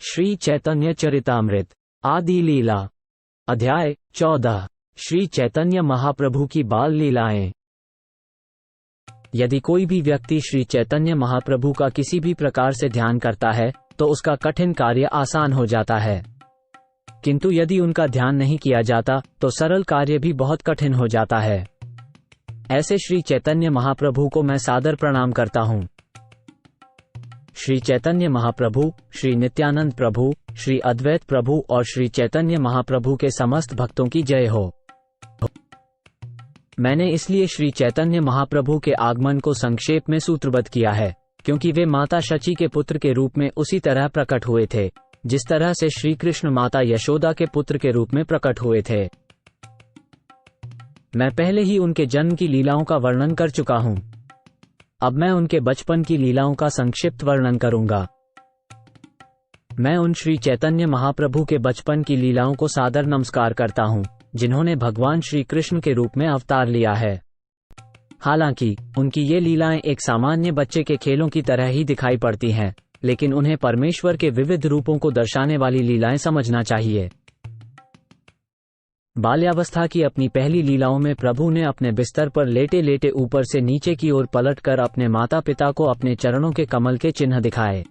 श्री चैतन्य चरितामृत आदि लीला अध्याय 14 श्री चैतन्य महाप्रभु की बाल लीलाएं। यदि कोई भी व्यक्ति श्री चैतन्य महाप्रभु का किसी भी प्रकार से ध्यान करता है तो उसका कठिन कार्य आसान हो जाता है, किंतु यदि उनका ध्यान नहीं किया जाता तो सरल कार्य भी बहुत कठिन हो जाता है। ऐसे श्री चैतन्य महाप्रभु को मैं सादर प्रणाम करता हूँ। श्री चैतन्य महाप्रभु, श्री नित्यानंद प्रभु, श्री अद्वैत प्रभु और श्री चैतन्य महाप्रभु के समस्त भक्तों की जय हो। मैंने इसलिए श्री चैतन्य महाप्रभु के आगमन को संक्षेप में सूत्रबद्ध किया है क्योंकि वे माता शची के पुत्र के रूप में उसी तरह प्रकट हुए थे जिस तरह से श्री कृष्ण माता यशोदा के पुत्र के रूप में प्रकट हुए थे। मैं पहले ही उनके जन्म की लीलाओं का वर्णन कर चुका हूँ। अब मैं उनके बचपन की लीलाओं का संक्षिप्त वर्णन करूंगा। मैं उन श्री चैतन्य महाप्रभु के बचपन की लीलाओं को सादर नमस्कार करता हूं, जिन्होंने भगवान श्री कृष्ण के रूप में अवतार लिया है। हालांकि उनकी ये लीलाएं एक सामान्य बच्चे के खेलों की तरह ही दिखाई पड़ती हैं, लेकिन उन्हें परमेश्वर के विविध रूपों को दर्शाने वाली लीलाएं समझना चाहिए। बाल्यावस्था की अपनी पहली लीलाओं में प्रभु ने अपने बिस्तर पर लेटे लेटे ऊपर से नीचे की ओर पलटकर अपने माता पिता को अपने चरणों के कमल के चिन्ह दिखाए।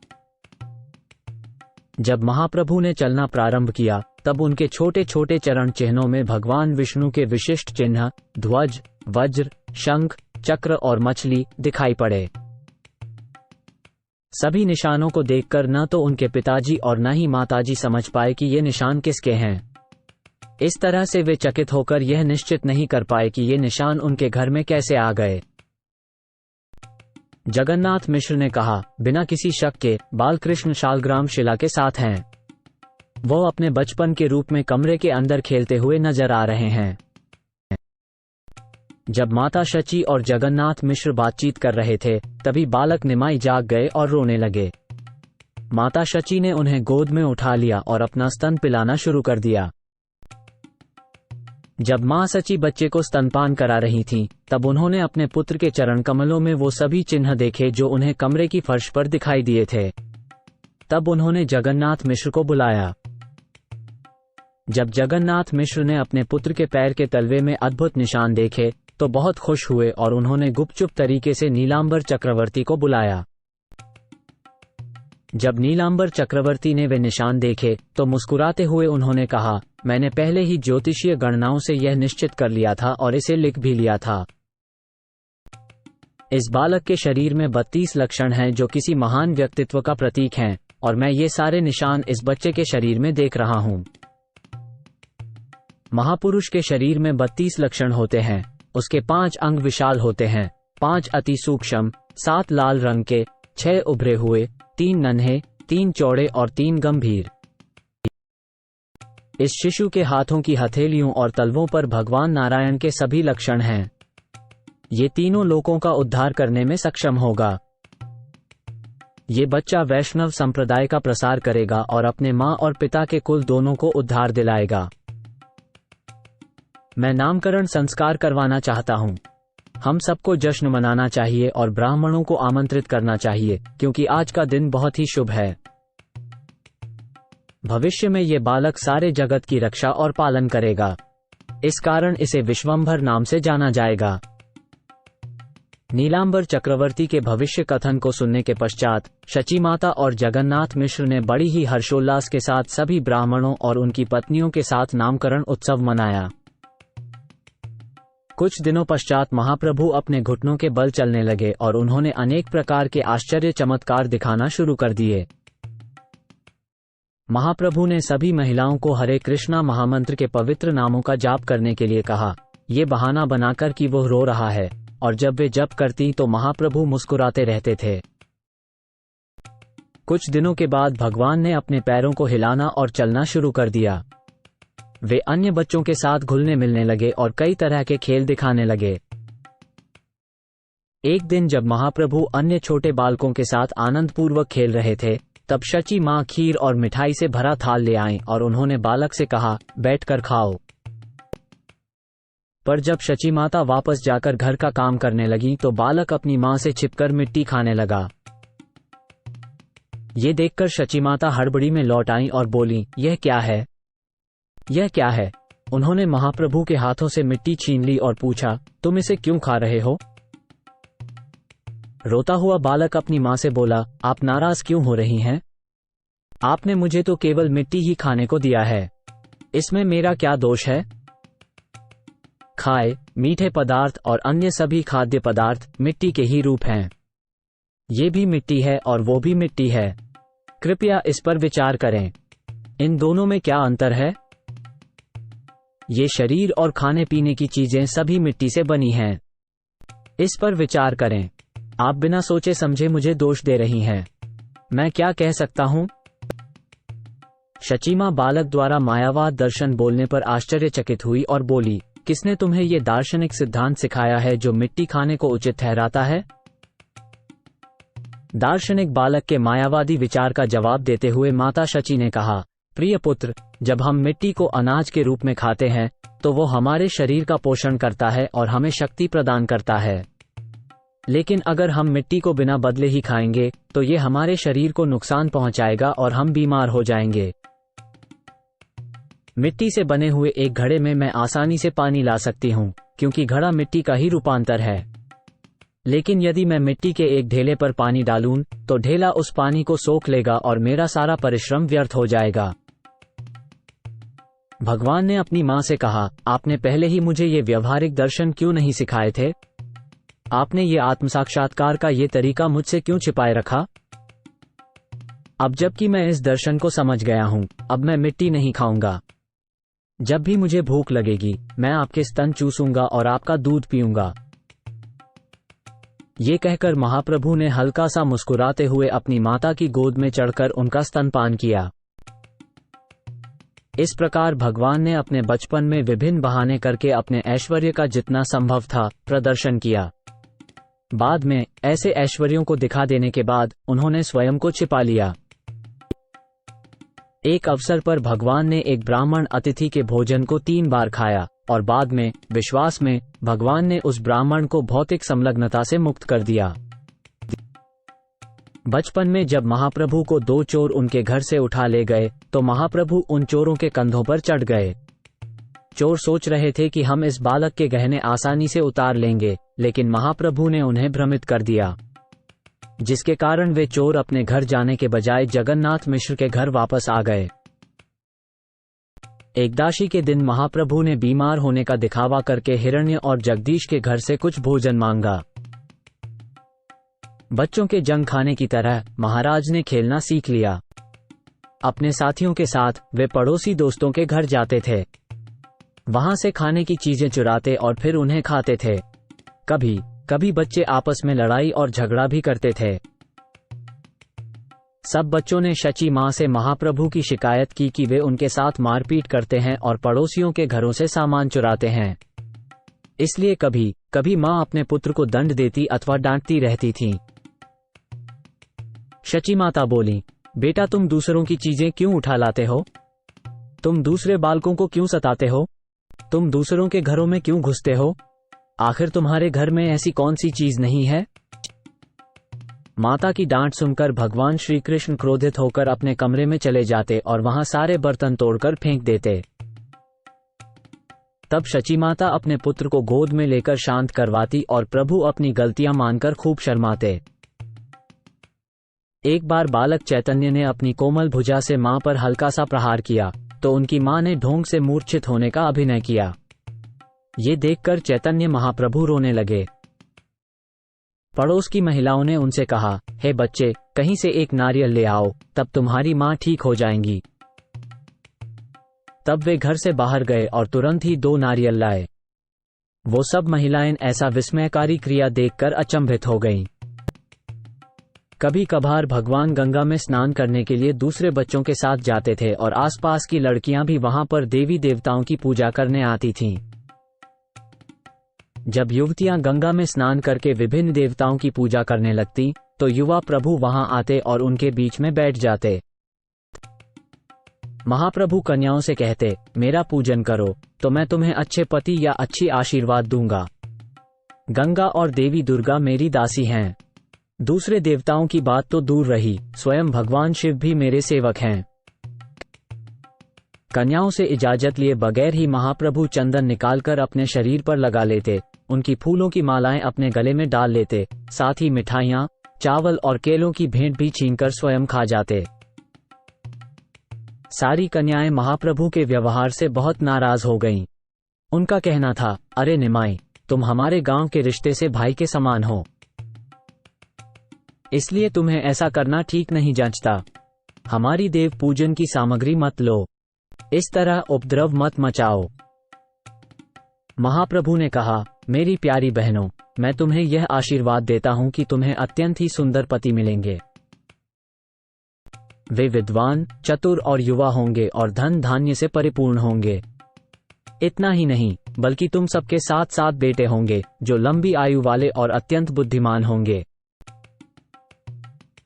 जब महाप्रभु ने चलना प्रारंभ किया तब उनके छोटे छोटे चरण चिन्हों में भगवान विष्णु के विशिष्ट चिन्ह ध्वज, वज्र, शंख, चक्र और मछली दिखाई पड़े। सभी निशानों को देखकर न तो उनके पिताजी और न ही माताजी समझ पाए कि ये निशान किसके हैं। इस तरह से वे चकित होकर यह निश्चित नहीं कर पाए कि ये निशान उनके घर में कैसे आ गए। जगन्नाथ मिश्र ने कहा, बिना किसी शक के बालकृष्ण शालग्राम शिला के साथ हैं। वो अपने बचपन के रूप में कमरे के अंदर खेलते हुए नजर आ रहे हैं। जब माता शची और जगन्नाथ मिश्र बातचीत कर रहे थे तभी बालक निमाई जाग गए और रोने लगे। माता शची ने उन्हें गोद में उठा लिया और अपना स्तन पिलाना शुरू कर दिया। जब माँ सची बच्चे को स्तनपान करा रही थीं, तब उन्होंने अपने पुत्र के चरण कमलों में वो सभी चिन्ह देखे जो उन्हें कमरे की फर्श पर दिखाई दिए थे। तब उन्होंने जगन्नाथ मिश्र को बुलाया। जब जगन्नाथ मिश्र ने अपने पुत्र के पैर के तलवे में अद्भुत निशान देखे तो बहुत खुश हुए और उन्होंने गुपचुप तरीके से नीलांबर चक्रवर्ती को बुलाया। जब नीलांबर चक्रवर्ती ने वे निशान देखे तो मुस्कुराते हुए उन्होंने कहा, मैंने पहले ही ज्योतिषीय गणनाओं से यह निश्चित कर लिया था और इसे लिख भी लिया था। इस बालक के शरीर में 32 लक्षण हैं जो किसी महान व्यक्तित्व का प्रतीक हैं, और मैं ये सारे निशान इस बच्चे के शरीर में देख रहा हूँ। महापुरुष के शरीर में 32 लक्षण होते हैं। उसके 5 अंग विशाल होते हैं, 5 अति सूक्ष्म, 7 लाल रंग के, 6 उभरे हुए, 3 नन्हे, 3 चौड़े और 3 गंभीर। इस शिशु के हाथों की हथेलियों और तलवों पर भगवान नारायण के सभी लक्षण हैं। ये तीनों लोकों का उद्धार करने में सक्षम होगा। ये बच्चा वैष्णव संप्रदाय का प्रसार करेगा और अपने माँ और पिता के कुल दोनों को उद्धार दिलाएगा। मैं नामकरण संस्कार करवाना चाहता हूँ। हम सबको जश्न मनाना चाहिए और ब्राह्मणों को आमंत्रित करना चाहिए क्योंकि आज का दिन बहुत ही शुभ है। भविष्य में ये बालक सारे जगत की रक्षा और पालन करेगा। इस कारण इसे विश्वंभर नाम से जाना जाएगा। नीलांबर चक्रवर्ती के भविष्य कथन को सुनने के पश्चात शची माता और जगन्नाथ मिश्र ने बड़ी ही हर्षोल्लास के साथ सभी ब्राह्मणों और उनकी पत्नियों के साथ नामकरण उत्सव मनाया। कुछ दिनों पश्चात महाप्रभु अपने घुटनों के बल चलने लगे और उन्होंने अनेक प्रकार के आश्चर्य चमत्कार दिखाना शुरू कर दिए। महाप्रभु ने सभी महिलाओं को हरे कृष्णा महामंत्र के पवित्र नामों का जाप करने के लिए कहा, ये बहाना बनाकर कि वो रो रहा है, और जब वे जप करती तो महाप्रभु मुस्कुराते रहते थे। कुछ दिनों के बाद भगवान ने अपने पैरों को हिलाना और चलना शुरू कर दिया। वे अन्य बच्चों के साथ घुलने मिलने लगे और कई तरह के खेल दिखाने लगे। एक दिन जब महाप्रभु अन्य छोटे बालकों के साथ आनंदपूर्वक खेल रहे थे तब शची माँ खीर और मिठाई से भरा थाल ले आईं और उन्होंने बालक से कहा, बैठकर खाओ। पर जब शची माता वापस जाकर घर का काम करने लगी तो बालक अपनी माँ से छिपकर मिट्टी खाने लगा। ये देखकर शचीमाता हड़बड़ी में लौट आई और बोली, यह क्या है, यह क्या है। उन्होंने महाप्रभु के हाथों से मिट्टी छीन ली और पूछा, तुम इसे क्यों खा रहे हो। रोता हुआ बालक अपनी मां से बोला, आप नाराज क्यों हो रही हैं? आपने मुझे तो केवल मिट्टी ही खाने को दिया है, इसमें मेरा क्या दोष है। खाए, मीठे पदार्थ और अन्य सभी खाद्य पदार्थ मिट्टी के ही रूप हैं। ये भी मिट्टी है और वो भी मिट्टी है। कृपया इस पर विचार करें। इन दोनों में क्या अंतर है? ये शरीर और खाने पीने की चीजें सभी मिट्टी से बनी हैं। इस पर विचार करें। आप बिना सोचे समझे मुझे दोष दे रही हैं। मैं क्या कह सकता हूं? शची मां बालक द्वारा मायावाद दर्शन बोलने पर आश्चर्यचकित हुई और बोली, किसने तुम्हें ये दार्शनिक सिद्धांत सिखाया है जो मिट्टी खाने को उचित ठहराता है? दार्शनिक बालक के मायावादी विचार का जवाब देते हुए माता शची ने कहा, प्रिय पुत्र, जब हम मिट्टी को अनाज के रूप में खाते हैं तो वो हमारे शरीर का पोषण करता है और हमें शक्ति प्रदान करता है। लेकिन अगर हम मिट्टी को बिना बदले ही खाएंगे तो ये हमारे शरीर को नुकसान पहुंचाएगा और हम बीमार हो जाएंगे। मिट्टी से बने हुए एक घड़े में मैं आसानी से पानी ला सकती हूँ, क्योंकि घड़ा मिट्टी का ही रूपांतर है। लेकिन यदि मैं मिट्टी के एक ढेले पर पानी डालूं तो ढेला उस पानी को सोख लेगा और मेरा सारा परिश्रम व्यर्थ हो जाएगा। भगवान ने अपनी मां से कहा, आपने पहले ही मुझे ये व्यवहारिक दर्शन क्यों नहीं सिखाए थे? आपने ये आत्मसाक्षात्कार का ये तरीका मुझसे क्यों छिपाए रखा? अब जबकि मैं इस दर्शन को समझ गया हूं, अब मैं मिट्टी नहीं खाऊंगा। जब भी मुझे भूख लगेगी मैं आपके स्तन चूसूंगा और आपका दूध पीऊंगा। ये कहकर महाप्रभु ने हल्का सा मुस्कुराते हुए अपनी माता की गोद में चढ़कर उनका स्तनपान किया। इस प्रकार भगवान ने अपने बचपन में विभिन्न बहाने करके अपने ऐश्वर्य का जितना संभव था प्रदर्शन किया। बाद में ऐसे ऐश्वर्यों को दिखा देने के बाद उन्होंने स्वयं को छिपा लिया। एक अवसर पर भगवान ने एक ब्राह्मण अतिथि के भोजन को 3 बार खाया और बाद में विश्वास में भगवान ने उस ब्राह्मण को भौतिक संलग्नता से मुक्त कर दिया। बचपन में जब महाप्रभु को 2 चोर उनके घर से उठा ले गए तो महाप्रभु उन चोरों के कंधों पर चढ़ गए। चोर सोच रहे थे कि हम इस बालक के गहने आसानी से उतार लेंगे, लेकिन महाप्रभु ने उन्हें भ्रमित कर दिया, जिसके कारण वे चोर अपने घर जाने के बजाय जगन्नाथ मिश्र के घर वापस आ गए। एकदशी के दिन महाप्रभु ने बीमार होने का दिखावा करके हिरण्य और जगदीश के घर से कुछ भोजन मांगा। बच्चों के जंग खाने की तरह महाराज ने खेलना सीख लिया। अपने साथियों के साथ वे पड़ोसी दोस्तों के घर जाते थे, वहां से खाने की चीजें चुराते और फिर उन्हें खाते थे। कभी कभी बच्चे आपस में लड़ाई और झगड़ा भी करते थे। सब बच्चों ने शची मां से महाप्रभु की शिकायत की कि वे उनके साथ मारपीट करते हैं और पड़ोसियों के घरों से सामान चुराते हैं। इसलिए कभी कभी मां अपने पुत्र को दंड देती अथवा डांटती रहती थीं। शची माता बोली, बेटा तुम दूसरों की चीजें क्यों उठा लाते हो? तुम दूसरे बालकों को क्यों सताते हो? तुम दूसरों के घरों में क्यों घुसते हो? आखिर तुम्हारे घर में ऐसी कौन सी चीज नहीं है? माता की डांट सुनकर भगवान श्री कृष्ण क्रोधित होकर अपने कमरे में चले जाते और वहां सारे बर्तन तोड़कर फेंक देते। तब शची माता अपने पुत्र को गोद में लेकर शांत करवाती और प्रभु अपनी गलतियां मानकर खूब शर्माते। एक बार बालक चैतन्य ने अपनी कोमल भुजा से मां पर हल्का सा प्रहार किया तो उनकी मां ने ढोंग से मूर्छित होने का अभिनय किया। ये देखकर चैतन्य महाप्रभु रोने लगे। पड़ोस की महिलाओं ने उनसे कहा, हे बच्चे, कहीं से एक नारियल ले आओ, तब तुम्हारी मां ठीक हो जाएंगी। तब वे घर से बाहर गए और तुरंत ही 2 नारियल लाए। वो सब महिलाएं ऐसा विस्मयकारी क्रिया देखकर अचंभित हो गईं। कभी कभार भगवान गंगा में स्नान करने के लिए दूसरे बच्चों के साथ जाते थे और आसपास की लड़कियां भी वहां पर देवी देवताओं की पूजा करने आती थीं। जब युवतियां गंगा में स्नान करके विभिन्न देवताओं की पूजा करने लगती तो युवा प्रभु वहां आते और उनके बीच में बैठ जाते। महाप्रभु कन्याओं से कहते, मेरा पूजन करो तो मैं तुम्हें अच्छे पति या अच्छी आशीर्वाद दूंगा। गंगा और देवी दुर्गा मेरी दासी हैं। दूसरे देवताओं की बात तो दूर रही, स्वयं भगवान शिव भी मेरे सेवक हैं। कन्याओं से इजाजत लिए बगैर ही महाप्रभु चंदन निकालकर अपने शरीर पर लगा लेते, उनकी फूलों की मालाएं अपने गले में डाल लेते, साथ ही मिठाइयां, चावल और केलों की भेंट भी छीनकर स्वयं खा जाते। सारी कन्याएं महाप्रभु के व्यवहार से बहुत नाराज हो गईं। उनका कहना था, अरे निमाई, तुम हमारे गांव के रिश्ते से भाई के समान हो, इसलिए तुम्हें ऐसा करना ठीक नहीं जंचता। हमारी देव पूजन की सामग्री मत लो, इस तरह उपद्रव मत मचाओ। महाप्रभु ने कहा, मेरी प्यारी बहनों, मैं तुम्हें यह आशीर्वाद देता हूं कि तुम्हें अत्यंत ही सुंदर पति मिलेंगे। वे विद्वान, चतुर और युवा होंगे और धन धान्य से परिपूर्ण होंगे। इतना ही नहीं, बल्कि तुम सबके साथ साथ बेटे होंगे जो लंबी आयु वाले और अत्यंत बुद्धिमान होंगे।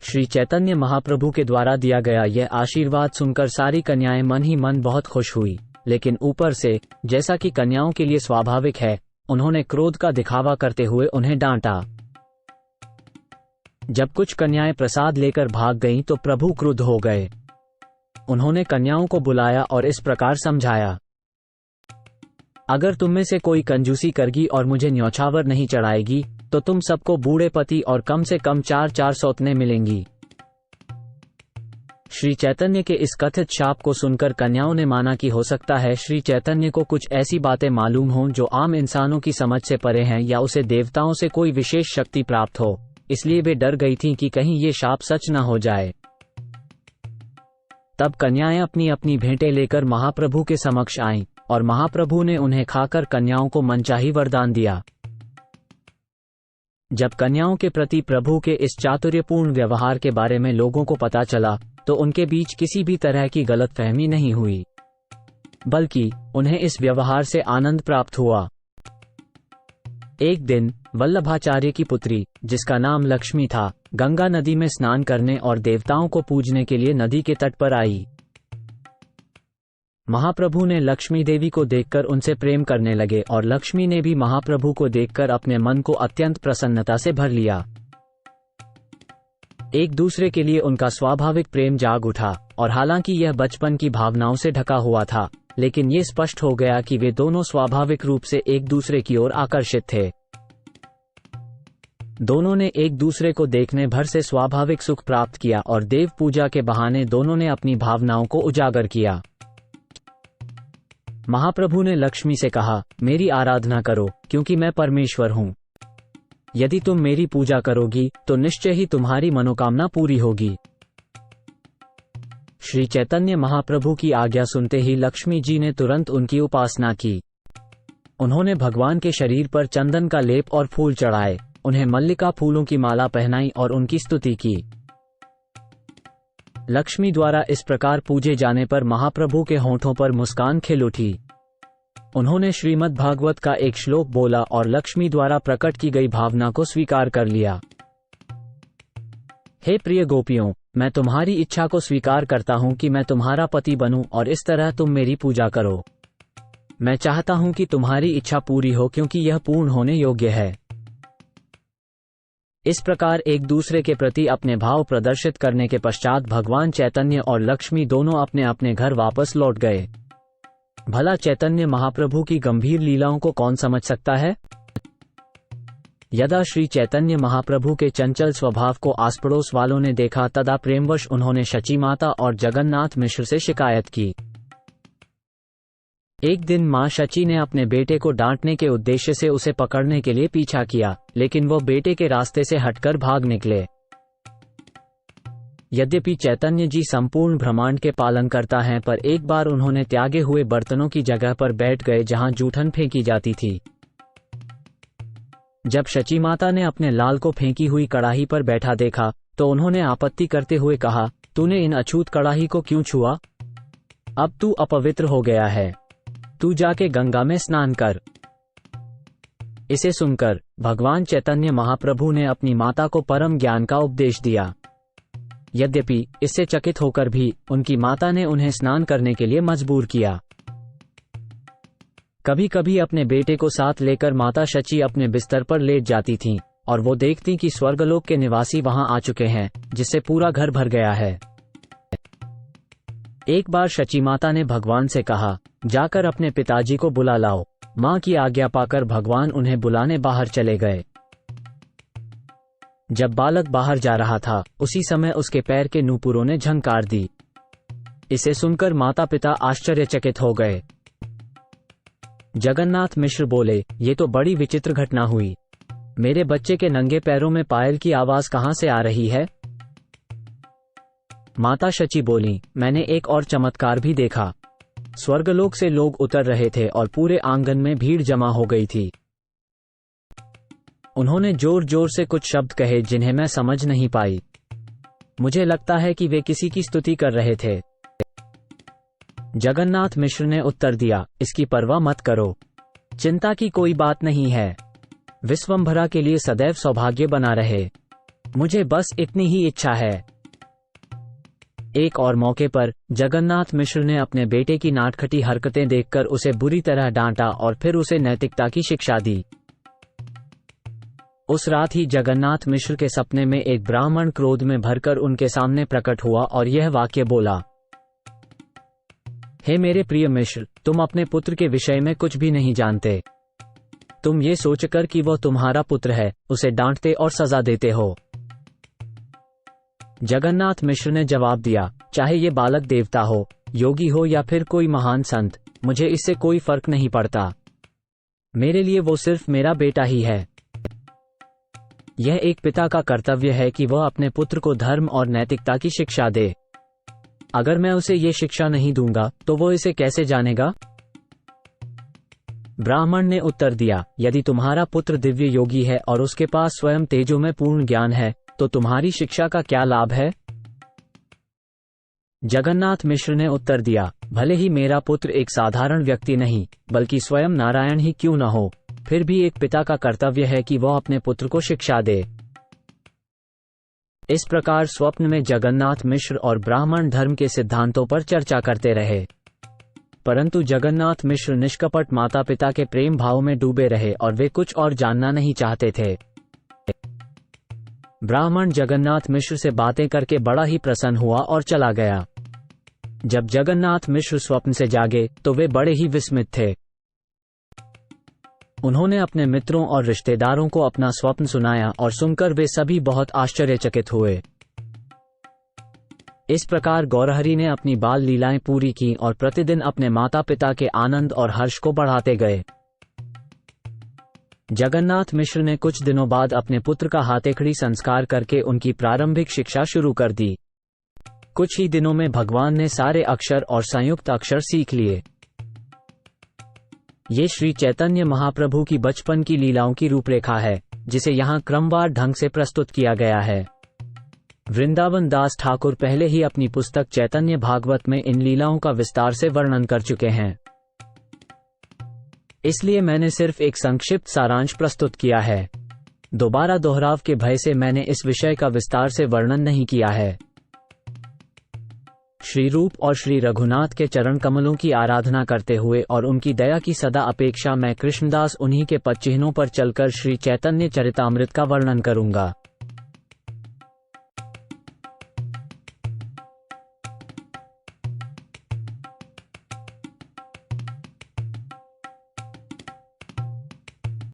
श्री चैतन्य महाप्रभु के द्वारा दिया गया यह आशीर्वाद सुनकर सारी कन्याएं मन ही मन बहुत खुश हुई, लेकिन ऊपर से, जैसा कि कन्याओं के लिए स्वाभाविक है, उन्होंने क्रोध का दिखावा करते हुए उन्हें डांटा। जब कुछ कन्याएं प्रसाद लेकर भाग गईं तो प्रभु क्रुद्ध हो गए। उन्होंने कन्याओं को बुलाया और इस प्रकार समझाया, अगर तुम में से कोई कंजूसी करगी और मुझे न्यौछावर नहीं चढ़ाएगी तो तुम सबको बूढ़े पति और कम से कम 4 सौतनें मिलेंगी। श्री चैतन्य के इस कथित शाप को सुनकर कन्याओं ने माना कि हो सकता है श्री चैतन्य को कुछ ऐसी बातें मालूम हों जो आम इंसानों की समझ से परे हैं, या उसे देवताओं से कोई विशेष शक्ति प्राप्त हो, इसलिए वे डर गई थीं कि कहीं ये शाप सच न हो जाए। तब कन्याएं अपनी अपनी भेंटें लेकर महाप्रभु के समक्ष आईं और महाप्रभु ने उन्हें खाकर कन्याओं को मनचाही वरदान दिया। जब कन्याओं के प्रति प्रभु के इस चातुर्यपूर्ण व्यवहार के बारे में लोगों को पता चला तो उनके बीच किसी भी तरह की गलतफहमी नहीं हुई, बल्कि उन्हें इस व्यवहार से आनंद प्राप्त हुआ। एक दिन वल्लभाचार्य की पुत्री, जिसका नाम लक्ष्मी था, गंगा नदी में स्नान करने और देवताओं को पूजने के लिए नदी के तट पर आई। महाप्रभु ने लक्ष्मी देवी को देखकर उनसे प्रेम करने लगे और लक्ष्मी ने भी महाप्रभु को देखकर अपने मन को अत्यंत प्रसन्नता से भर लिया। एक दूसरे के लिए उनका स्वाभाविक प्रेम जाग उठा, और हालांकि यह बचपन की भावनाओं से ढका हुआ था, लेकिन ये स्पष्ट हो गया कि वे दोनों स्वाभाविक रूप से एक दूसरे की ओर आकर्षित थे। दोनों ने एक दूसरे को देखने भर से स्वाभाविक सुख प्राप्त किया और देव पूजा के बहाने दोनों ने अपनी भावनाओं को उजागर किया। महाप्रभु ने लक्ष्मी से कहा, मेरी आराधना करो क्योंकि मैं परमेश्वर हूँ। यदि तुम मेरी पूजा करोगी तो निश्चय ही तुम्हारी मनोकामना पूरी होगी। श्री चैतन्य महाप्रभु की आज्ञा सुनते ही लक्ष्मी जी ने तुरंत उनकी उपासना की। उन्होंने भगवान के शरीर पर चंदन का लेप और फूल चढ़ाए, उन्हें मल्लिका फूलों की माला पहनाई और उनकी स्तुति की। लक्ष्मी द्वारा इस प्रकार पूजे जाने पर महाप्रभु के होंठों पर मुस्कान खिल उठी। उन्होंने श्रीमद् भागवत का एक श्लोक बोला और लक्ष्मी द्वारा प्रकट की गई भावना को स्वीकार कर लिया। हे प्रिय गोपियों, मैं तुम्हारी इच्छा को स्वीकार करता हूं कि मैं तुम्हारा पति बनूं और इस तरह तुम मेरी पूजा करो। मैं चाहता हूं कि तुम्हारी इच्छा पूरी हो क्योंकि यह पूर्ण होने योग्य है। इस प्रकार एक दूसरे के प्रति अपने भाव प्रदर्शित करने के पश्चात भगवान चैतन्य और लक्ष्मी दोनों अपने अपने घर वापस लौट गए। भला चैतन्य महाप्रभु की गंभीर लीलाओं को कौन समझ सकता है? यदा श्री चैतन्य महाप्रभु के चंचल स्वभाव को आस पड़ोस वालों ने देखा तदा प्रेमवश उन्होंने शची माता और जगन्नाथ मिश्र से शिकायत की। एक दिन मां शची ने अपने बेटे को डांटने के उद्देश्य से उसे पकड़ने के लिए पीछा किया, लेकिन वो बेटे के रास्ते से हटकर भाग निकले। यद्यपि चैतन्य जी संपूर्ण ब्रह्मांड के पालन करता है, पर एक बार उन्होंने त्यागे हुए बर्तनों की जगह पर बैठ गए जहां जूठन फेंकी जाती थी। जब शची माता ने अपने लाल को फेंकी हुई कड़ाही पर बैठा देखा तो उन्होंने आपत्ति करते हुए कहा, तूने इन अछूत कड़ाही को क्यों छुआ? अब तू अपवित्र हो गया है, तू जाके गंगा में स्नान कर। इसे सुनकर भगवान चैतन्य महाप्रभु ने अपनी माता को परम ज्ञान का उपदेश दिया। यद्यपि इससे चकित होकर भी उनकी माता ने उन्हें स्नान करने के लिए मजबूर किया। कभी कभी अपने बेटे को साथ लेकर माता शची अपने बिस्तर पर लेट जाती थीं, और वो देखती कि स्वर्गलोक के निवासी वहां आ चुके हैं, जिससे पूरा घर भर गया है। एक बार शची माता ने भगवान से कहा, जाकर अपने पिताजी को बुला लाओ। मां की आज्ञा पाकर भगवान उन्हें बुलाने बाहर चले गए। जब बालक बाहर जा रहा था, उसी समय उसके पैर के नूपुरों ने झंकार दी। इसे सुनकर माता पिता आश्चर्यचकित हो गए। जगन्नाथ मिश्र बोले, ये तो बड़ी विचित्र घटना हुई। मेरे बच्चे के नंगे पैरों में पायल की आवाज कहां से आ रही है? माता शची बोली, मैंने एक और चमत्कार भी देखा। स्वर्गलोक से लोग उतर रहे थे और पूरे आंगन में भीड़ जमा हो गई थी। उन्होंने जोर जोर से कुछ शब्द कहे जिन्हें मैं समझ नहीं पाई। मुझे लगता है कि वे किसी की स्तुति कर रहे थे। जगन्नाथ मिश्र ने उत्तर दिया, इसकी परवाह मत करो, चिंता की कोई बात नहीं है। विश्वम्भरा के लिए सदैव सौभाग्य बना रहे, मुझे बस इतनी ही इच्छा है। एक और मौके पर जगन्नाथ मिश्र ने अपने बेटे की नाटखटी हरकतें देखकर उसे बुरी तरह डांटा और फिर उसे नैतिकता की शिक्षा दी। उस रात ही जगन्नाथ मिश्र के सपने में एक ब्राह्मण क्रोध में भरकर उनके सामने प्रकट हुआ और यह वाक्य बोला, हे मेरे प्रिय मिश्र, तुम अपने पुत्र के विषय में कुछ भी नहीं जानते। तुम ये सोचकर कि वह तुम्हारा पुत्र है, उसे डांटते और सजा देते हो। जगन्नाथ मिश्र ने जवाब दिया, चाहे ये बालक देवता हो, योगी हो या फिर कोई महान संत, मुझे इससे कोई फर्क नहीं पड़ता। मेरे लिए वो सिर्फ मेरा बेटा ही है। यह एक पिता का कर्तव्य है कि वह अपने पुत्र को धर्म और नैतिकता की शिक्षा दे। अगर मैं उसे ये शिक्षा नहीं दूंगा तो वो इसे कैसे जानेगा? ब्राह्मण ने उत्तर दिया, यदि तुम्हारा पुत्र दिव्य योगी है और उसके पास स्वयं तेजो में पूर्ण ज्ञान है, तो तुम्हारी शिक्षा का क्या लाभ है? जगन्नाथ मिश्र ने उत्तर दिया, भले ही मेरा पुत्र एक साधारण व्यक्ति नहीं, बल्कि स्वयं नारायण ही क्यों न हो, फिर भी एक पिता का कर्तव्य है कि वह अपने पुत्र को शिक्षा दे। इस प्रकार स्वप्न में जगन्नाथ मिश्र और ब्राह्मण धर्म के सिद्धांतों पर चर्चा करते रहे, परंतु जगन्नाथ मिश्र निष्कपट माता पिता के प्रेम भाव में डूबे रहे और वे कुछ और जानना नहीं चाहते थे। ब्राह्मण जगन्नाथ मिश्र से बातें करके बड़ा ही प्रसन्न हुआ और चला गया। जब जगन्नाथ मिश्र स्वप्न से जागे तो वे बड़े ही विस्मित थे। उन्होंने अपने मित्रों और रिश्तेदारों को अपना स्वप्न सुनाया और सुनकर वे सभी बहुत आश्चर्यचकित हुए। इस प्रकार गौरहरि ने अपनी बाल लीलाएं पूरी की और प्रतिदिन अपने माता पिता के आनंद और हर्ष को बढ़ाते गए। जगन्नाथ मिश्र ने कुछ दिनों बाद अपने पुत्र का हाथेखड़ी संस्कार करके उनकी प्रारंभिक शिक्षा शुरू कर दी। कुछ ही दिनों में भगवान ने सारे अक्षर और संयुक्त अक्षर सीख लिए। ये श्री चैतन्य महाप्रभु की बचपन की लीलाओं की रूपरेखा है, जिसे यहाँ क्रमवार ढंग से प्रस्तुत किया गया है। वृंदावन दास ठाकुर पहले ही अपनी पुस्तक चैतन्य भागवत में इन लीलाओं का विस्तार से वर्णन कर चुके हैं, इसलिए मैंने सिर्फ एक संक्षिप्त सारांश प्रस्तुत किया है। दोबारा दोहराव के भय से मैंने इस विषय का विस्तार से वर्णन नहीं किया है। श्री रूप और श्री रघुनाथ के चरण कमलों की आराधना करते हुए और उनकी दया की सदा अपेक्षा मैं कृष्णदास उन्हीं के पदचिह्नों पर चलकर श्री चैतन्य चरितामृत का वर्णन करूंगा।